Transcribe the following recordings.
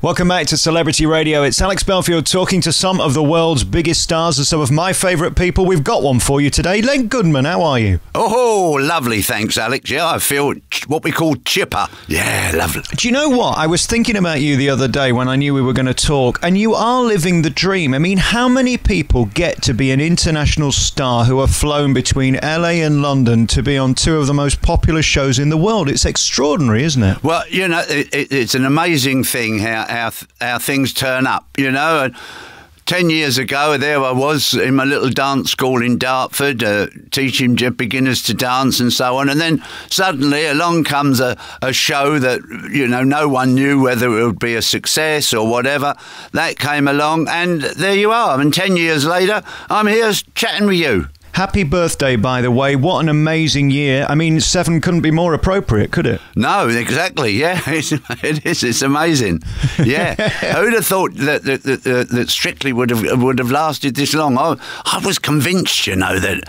Welcome back to Celebrity Radio. It's Alex Belfield talking to some of the world's biggest stars and some of my favourite people. We've got one for you today. Len Goodman, how are you? Oh, lovely, thanks, Alex. Yeah, I feel what we call chipper. Yeah, lovely. Do you know what? I was thinking about you the other day when I knew we were going to talk, and you are living the dream. I mean, how many people get to be an international star who are flown between LA and London to be on two of the most popular shows in the world? It's extraordinary, isn't it? Well, you know, it's an amazing thing how things turn up, you know. And 10 years ago, there I was in my little dance school in Dartford, teaching beginners to dance and so on. And then suddenly along comes a show that, you know, no one knew whether it would be a success or whatever. That came along, and there you are. And 10 years later, I'm here chatting with you. Happy birthday, by the way. What an amazing year. I mean, 7 couldn't be more appropriate, could it? No, exactly. Yeah, it is. It's amazing. Yeah. Who'd have thought that Strictly would have lasted this long? I was convinced, you know, that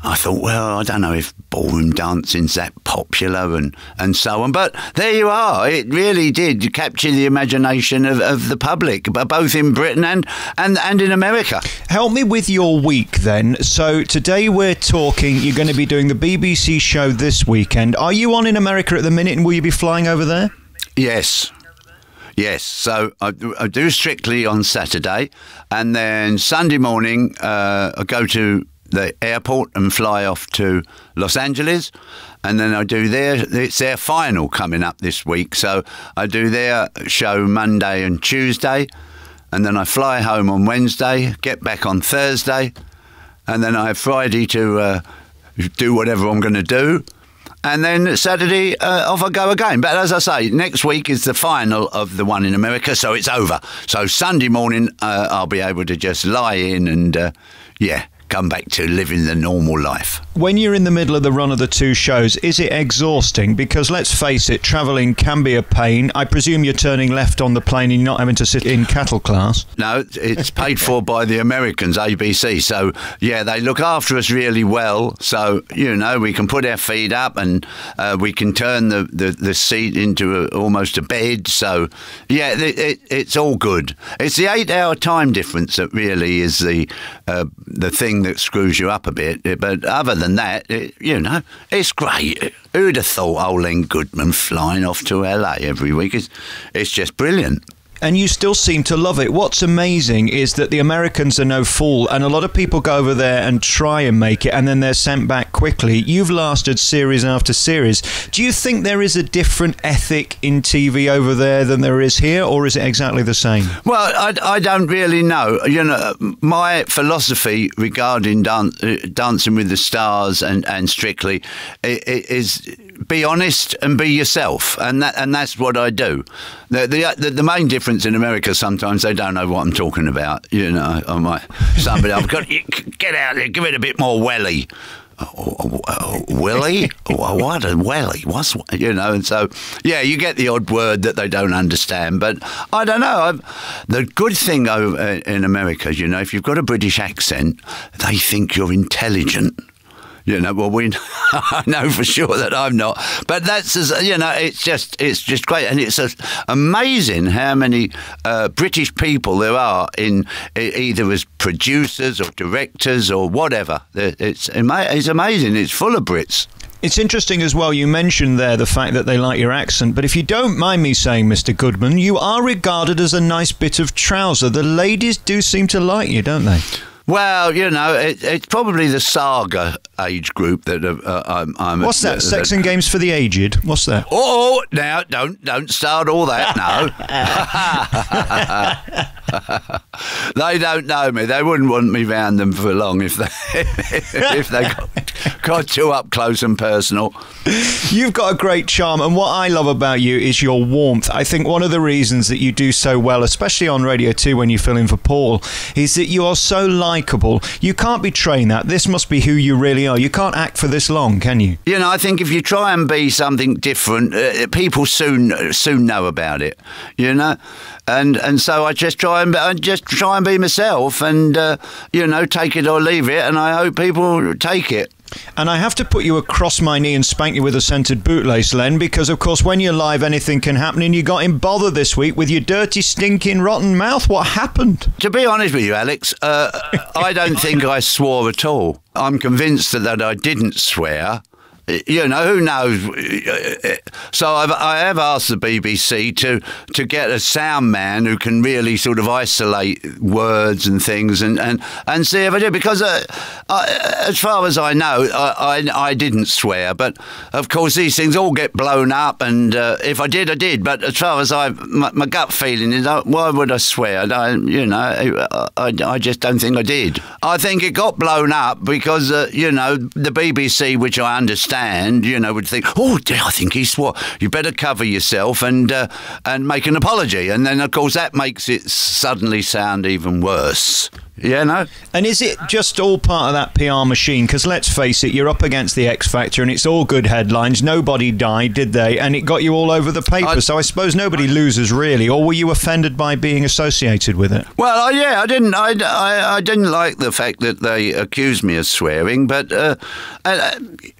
I thought, well, I don't know if ballroom dancing's that popular and so on. But there you are. It really did capture the imagination of the public, both in Britain and in America. Help me with your week then. So today we're talking, you're going to be doing the BBC show this weekend. Are you on in America at the minute, and will you be flying over there? Yes. Yes, so I do Strictly on Saturday, and then Sunday morning I go to the airport and fly off to Los Angeles, and then it's their final coming up this week, so I do their show Monday and Tuesday, and then I fly home on Wednesday, get back on Thursday, and then I have Friday to do whatever I'm going to do, and then Saturday off I go again. But as I say, next week is the final of the one in America, so it's over. So Sunday morning I'll be able to just lie in and come back to living the normal life. When you're in the middle of the run of the two shows, is it exhausting? Because let's face it, travelling can be a pain. I presume you're turning left on the plane and you're not having to sit in cattle class. No, it's paid for by the Americans, ABC. So, yeah, they look after us really well. So, you know, we can put our feet up and we can turn the seat into almost a bed. So, yeah, it's all good. It's the 8-hour time difference that really is the thing that screws you up a bit, but other than that, you know, it's great. Who'd have thought old Len Goodman flying off to LA every week? It's just brilliant. And you still seem to love it. What's amazing is that the Americans are no fool, and a lot of people go over there and try and make it, and then they're sent back quickly. You've lasted series after series. Do you think there is a different ethic in TV over there than there is here, or is it exactly the same? Well, I don't really know. You know, my philosophy regarding Dancing with the Stars and Strictly is be honest and be yourself, and that's what I do. The main difference in America, sometimes they don't know what I'm talking about. You know, somebody, I've got get out there, give it a bit more welly. Welly? What a welly? What's, you know? And so, yeah, you get the odd word that they don't understand. But I don't know. The good thing over in America, you know, if you've got a British accent, they think you're intelligent. You know, well, I know for sure that I'm not, but that's, you know, it's just great, and it's amazing how many British people there are in either as producers or directors or whatever. It's amazing. It's full of Brits. It's interesting as well, you mentioned there the fact that they like your accent, but if you don't mind me saying, Mr. Goodman, you are regarded as a nice bit of trouser. The ladies do seem to like you, don't they? Well, you know, it's probably the saga age group that I'm. What's that? Sex and Games for the Aged? What's that? Oh, now don't start all that. No, they don't know me. They wouldn't want me round them for long if they got too up close and personal. You've got a great charm, and what I love about you is your warmth. I think one of the reasons that you do so well, especially on Radio 2 when you fill in for Paul, is that you are so likeable. You can't be trained that. This must be who you really are. You can't act for this long, can you? You know, I think if you try and be something different, people soon know about it. You know, and so I just try and be myself, and you know, take it or leave it, and I hope people take it. And I have to put you across my knee and spank you with a scented bootlace, Len, because, of course, when you're live, anything can happen, and you got in bother this week with your dirty, stinking, rotten mouth. What happened? To be honest with you, Alex, I don't think I swore at all. I'm convinced that I didn't swear. You know, who knows? So I have asked the BBC to get a sound man who can really sort of isolate words and things and see if I did. Because as far as I know, I didn't swear. But, of course, these things all get blown up. And if I did, I did. But as far as my gut feeling is, why would I swear? I just don't think I did. I think it got blown up because, the BBC, which I understand, would think, oh, dear, I think he swore. You better cover yourself and make an apology. And then, of course, that makes it suddenly sound even worse. Yeah, no. And is it just all part of that PR machine? Because let's face it, you're up against the X Factor and it's all good headlines. Nobody died, did they? And it got you all over the paper. So I suppose nobody loses, really. Or were you offended by being associated with it? Well, yeah, I didn't. I didn't like the fact that they accused me of swearing. But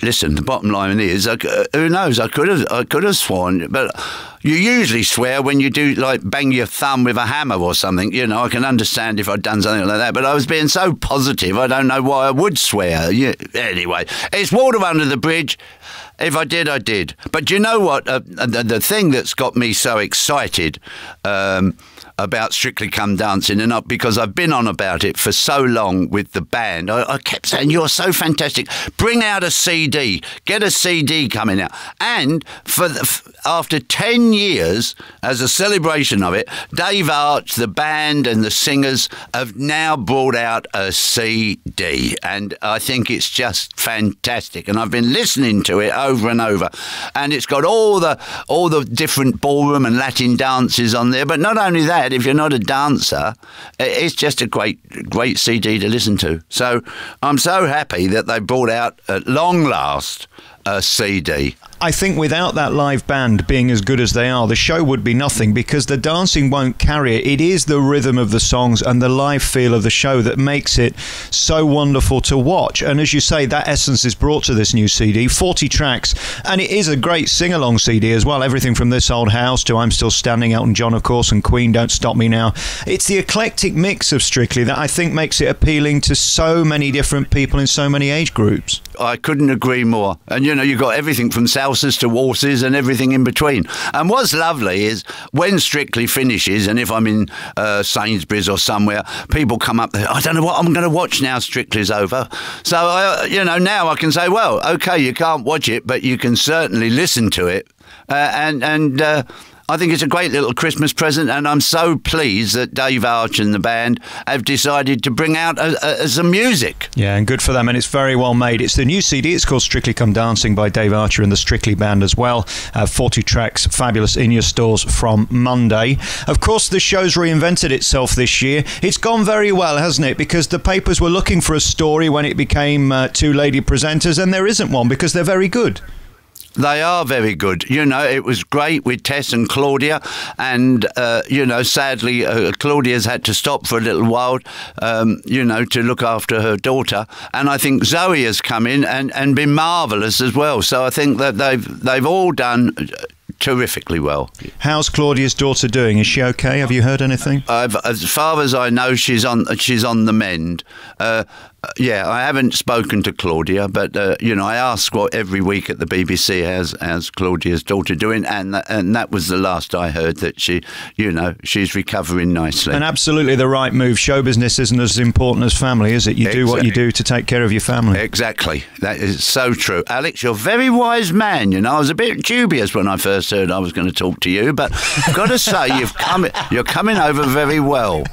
listen, the bottom line is, who knows? I could have sworn, but. You usually swear when you do, like, bang your thumb with a hammer or something. I can understand if I'd done something like that. But I was being so positive, I don't know why I would swear. Anyway, it's water under the bridge. If I did, I did. But do you know what? The thing that's got me so excited about Strictly Come Dancing, and because I've been on about it for so long with the band, I kept saying, you're so fantastic. Bring out a CD. Get a CD coming out. And after 10 years, as a celebration of it, Dave Arch, the band and the singers have now brought out a CD. And I think it's just fantastic. And I've been listening to it over and over. And it's got all the different ballroom and Latin dances on there. But not only that, if you're not a dancer, it's just a great CD to listen to. So I'm so happy that they brought out, at long last, a CD. I think without that live band being as good as they are, the show would be nothing, because the dancing won't carry it. It is the rhythm of the songs and the live feel of the show that makes it so wonderful to watch. And as you say, that essence is brought to this new CD, 40 tracks, and it is a great sing-along CD as well. Everything from This Old House to I'm Still Standing, Elton John, of course, and Queen, Don't Stop Me Now. It's the eclectic mix of Strictly that I think makes it appealing to so many different people in so many age groups. I couldn't agree more. And, you've got everything from salsas to waltzes and everything in between. And what's lovely is when Strictly finishes, and if I'm in Sainsbury's or somewhere, people come up there, I don't know what I'm going to watch now Strictly's over. So, now I can say, well, OK, you can't watch it, but you can certainly listen to it. I think it's a great little Christmas present, and I'm so pleased that Dave Arch and the band have decided to bring out some music. Yeah, and good for them, and it's very well made. It's the new CD. It's called Strictly Come Dancing by Dave Archer and the Strictly Band as well. 40 tracks, fabulous, in your stores from Monday. Of course, the show's reinvented itself this year. It's gone very well, hasn't it? Because the papers were looking for a story when it became two lady presenters, and there isn't one because they're very good. They are very good. It was great with Tess and Claudia, and, sadly, Claudia's had to stop for a little while, to look after her daughter. And I think Zoe has come in and been marvellous as well. So I think that they've all done terrifically well. How's Claudia's daughter doing? Is she okay? Have you heard anything? As far as I know, she's on the mend. I haven't spoken to Claudia, but I ask every week at the BBC how's Claudia's daughter doing, and that was the last I heard, that she's recovering nicely. And absolutely the right move. Show business isn't as important as family, is it? You do what you do to take care of your family. Exactly. That is so true. Alex, you're a very wise man. I was a bit dubious when I first heard I was going to talk to you, but I've got to say you're coming over very well.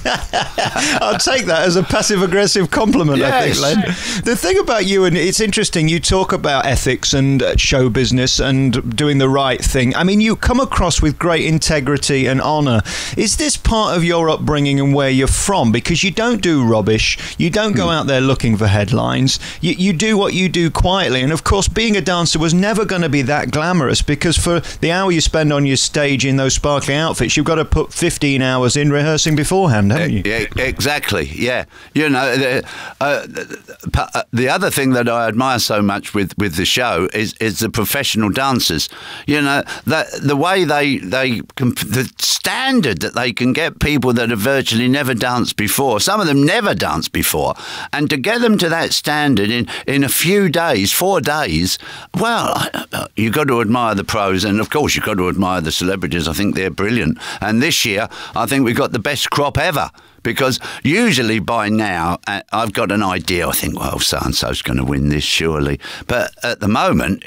I'll take that as a passive-aggressive compliment, yes. I think, Len. The thing about you, and it's interesting, you talk about ethics and show business and doing the right thing. I mean, you come across with great integrity and honour. Is this part of your upbringing and where you're from? Because you don't do rubbish. You don't go out there looking for headlines. You do what you do quietly. And, of course, being a dancer was never going to be that glamorous, because for the hour you spend on your stage in those sparkly outfits, you've got to put 15 hours in rehearsing beforehand. band, haven't you? Yeah, exactly. Yeah, you know, the other thing that I admire so much with the show is the professional dancers. You know, that the way the standard that they can get people that have virtually never danced before. Some of them never danced before, and to get them to that standard in a few days, 4 days. Well, you've got to admire the pros, and of course you've got to admire the celebrities. I think they're brilliant. And this year, I think we've got the best crop ever. Because usually by now, I've got an idea. I think, well, so-and-so's going to win this, surely. But at the moment,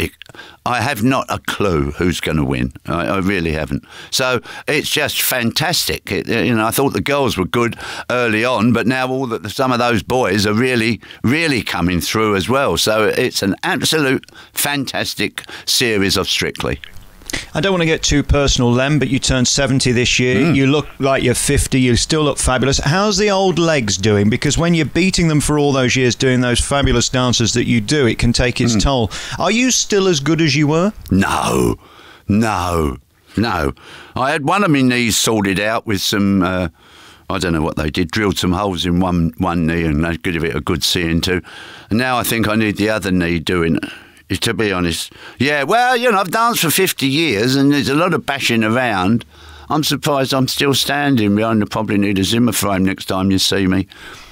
I have not a clue who's going to win. I really haven't. So it's just fantastic. I thought the girls were good early on, but now some of those boys are really, really coming through as well. So it's an absolute fantastic series of Strictly. I don't want to get too personal, Len, but you turned 70 this year. You look like you're 50. You still look fabulous. How's the old legs doing? Because when you're beating them for all those years doing those fabulous dances that you do, it can take its toll. Are you still as good as you were? No. I had one of my knees sorted out with some... I don't know what they did, drilled some holes in one knee and they give it a good seeing to. And now I think I need the other knee doing it. To be honest. Yeah, well, I've danced for 50 years and there's a lot of bashing around. I'm surprised I'm still standing. I probably need a Zimmer frame next time you see me.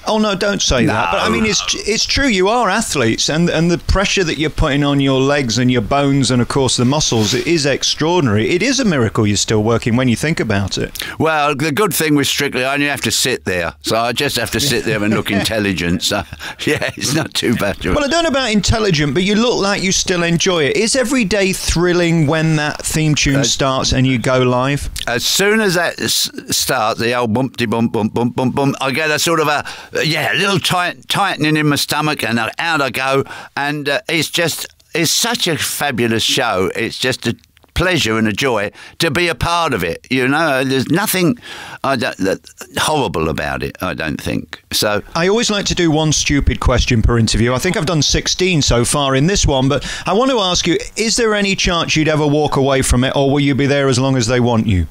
Oh, no, don't say that. But, I mean, it's true. You are athletes, and the pressure that you're putting on your legs and your bones and, of course, the muscles is extraordinary. It is a miracle you're still working when you think about it. Well, the good thing with Strictly, I only have to sit there. So I just have to sit there and look intelligent. So, yeah, it's not too bad. Well, I don't know about intelligent, but you look like you still enjoy it. Is every day thrilling when that theme tune starts and you go live? As soon as that starts, the old bump-de-bump, bump, bump, bump, bump, I get a sort of a little tightening in my stomach, and out I go. And it's such a fabulous show. It's just a pleasure and a joy to be a part of it. There's nothing horrible about it, I don't think. So I always like to do one stupid question per interview. I think I've done 16 so far in this one, but I want to ask you, is there any chance you'd ever walk away from it, or will you be there as long as they want you?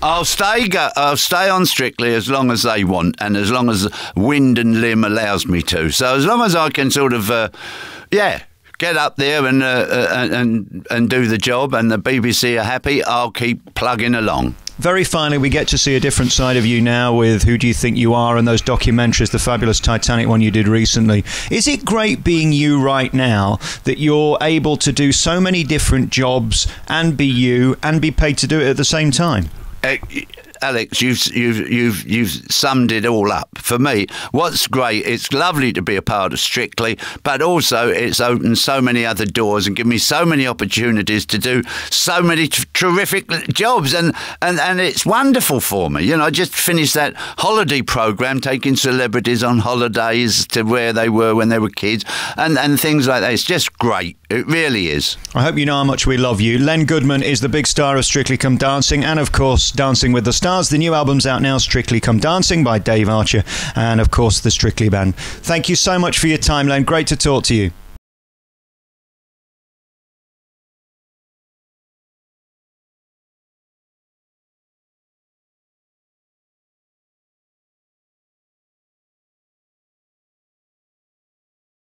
I'll stay on Strictly as long as they want, and as long as wind and limb allows me to. So as long as I can sort of, get up there and do the job, and the BBC are happy, I'll keep plugging along. Very finally, we get to see a different side of you now with Who Do You Think You Are and those documentaries, the fabulous Titanic one you did recently. Is it great being you right now that you're able to do so many different jobs and be you and be paid to do it at the same time? Alex, you've summed it all up. For me, what's great, it's lovely to be a part of Strictly, but also it's opened so many other doors and given me so many opportunities to do so many terrific jobs, and it's wonderful for me. I just finished that holiday programme taking celebrities on holidays to where they were when they were kids and things like that. It's just great. It really is. I hope you know how much we love you. Len Goodman is the big star of Strictly Come Dancing and, of course, Dancing with the Stars. The new album's out now, Strictly Come Dancing by Dave Archer and, of course, the Strictly Band. Thank you so much for your time, Len. Great to talk to you.